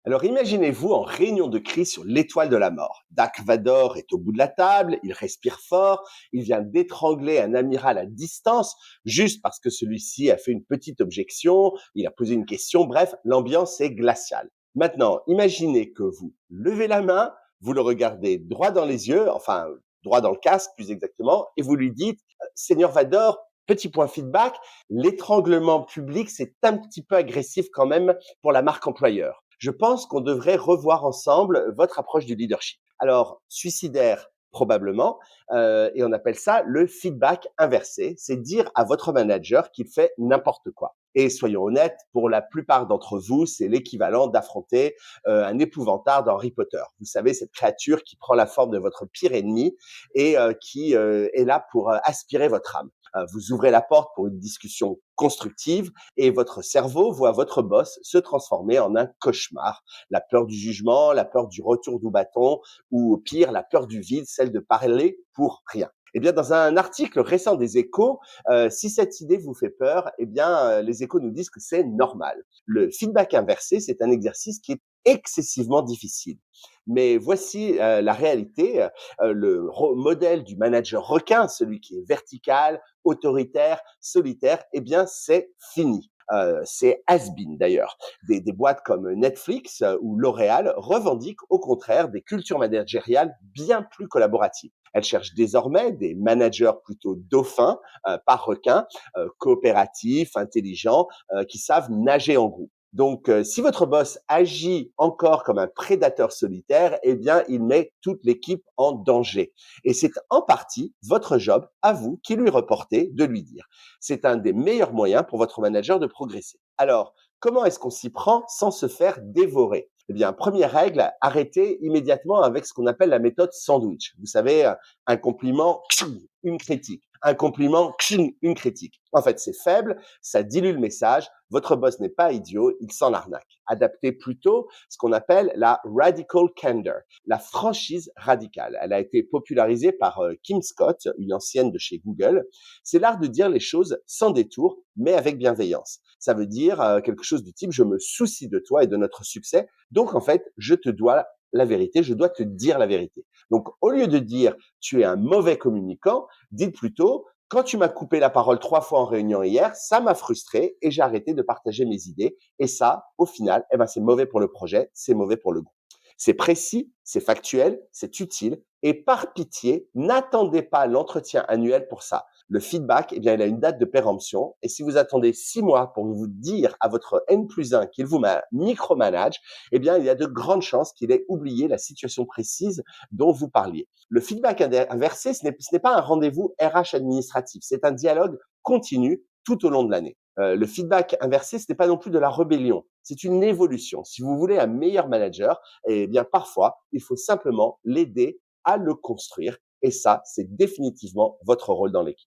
Alors imaginez-vous en réunion de crise sur l'étoile de la mort. Dark Vador est au bout de la table, il respire fort, il vient d'étrangler un amiral à distance, juste parce que celui-ci a fait une petite objection, il a posé une question, bref, l'ambiance est glaciale. Maintenant, imaginez que vous levez la main, vous le regardez droit dans les yeux, enfin droit dans le casque plus exactement, et vous lui dites, Seigneur Vador, petit point feedback, l'étranglement public, c'est un petit peu agressif quand même pour la marque employeur. Je pense qu'on devrait revoir ensemble votre approche du leadership. Alors, suicidaire, probablement, et on appelle ça le feedback inversé. C'est dire à votre manager qu'il fait n'importe quoi. Et soyons honnêtes, pour la plupart d'entre vous, c'est l'équivalent d'affronter un épouvantard dans Harry Potter. Vous savez, cette créature qui prend la forme de votre pire ennemi et qui est là pour aspirer votre âme. Vous ouvrez la porte pour une discussion constructive et votre cerveau voit votre boss se transformer en un cauchemar. La peur du jugement, la peur du retour du bâton ou pire, la peur du vide, celle de parler pour rien. Eh bien, dans un article récent des Échos, si cette idée vous fait peur, eh bien, les Échos nous disent que c'est normal. Le feedback inversé, c'est un exercice qui est excessivement difficile. Mais voici la réalité, modèle du manager requin, celui qui est vertical, autoritaire, solitaire, eh bien, c'est fini. C'est has-been d'ailleurs. Des boîtes comme Netflix ou L'Oréal revendiquent au contraire des cultures managériales bien plus collaboratives. Elles cherchent désormais des managers plutôt dauphins, pas requins, coopératifs, intelligents, qui savent nager en groupe. Donc, si votre boss agit encore comme un prédateur solitaire, eh bien, il met toute l'équipe en danger. Et c'est en partie votre job, à vous, qui lui reportez, de lui dire. C'est un des meilleurs moyens pour votre manager de progresser. Alors, comment est-ce qu'on s'y prend sans se faire dévorer? Eh bien, première règle, arrêtez immédiatement avec ce qu'on appelle la méthode sandwich. Vous savez, un compliment, une critique. Un compliment, une critique. En fait, c'est faible, ça dilue le message. Votre boss n'est pas idiot, il s'en arnaque. Adaptez plutôt ce qu'on appelle la radical candor, la franchise radicale. Elle a été popularisée par Kim Scott, une ancienne de chez Google. C'est l'art de dire les choses sans détour, mais avec bienveillance. Ça veut dire quelque chose du type je me soucie de toi et de notre succès, donc en fait, je te dois la vérité, je dois te dire la vérité. Donc au lieu de dire tu es un mauvais communicant, dites plutôt quand tu m'as coupé la parole 3 fois en réunion hier, ça m'a frustré et j'ai arrêté de partager mes idées. Et ça, au final, eh ben, c'est mauvais pour le projet, c'est mauvais pour le groupe. C'est précis, c'est factuel, c'est utile. Et par pitié, n'attendez pas l'entretien annuel pour ça. Le feedback, eh bien, il a une date de péremption. Et si vous attendez 6 mois pour vous dire à votre N+1 qu'il vous micromanage, eh bien, il y a de grandes chances qu'il ait oublié la situation précise dont vous parliez. Le feedback inversé, ce n'est pas un rendez-vous RH administratif, c'est un dialogue continu tout au long de l'année. Le feedback inversé, ce n'est pas non plus de la rébellion, c'est une évolution. Si vous voulez un meilleur manager, eh bien parfois, il faut simplement l'aider à le construire. Et ça, c'est définitivement votre rôle dans l'équipe.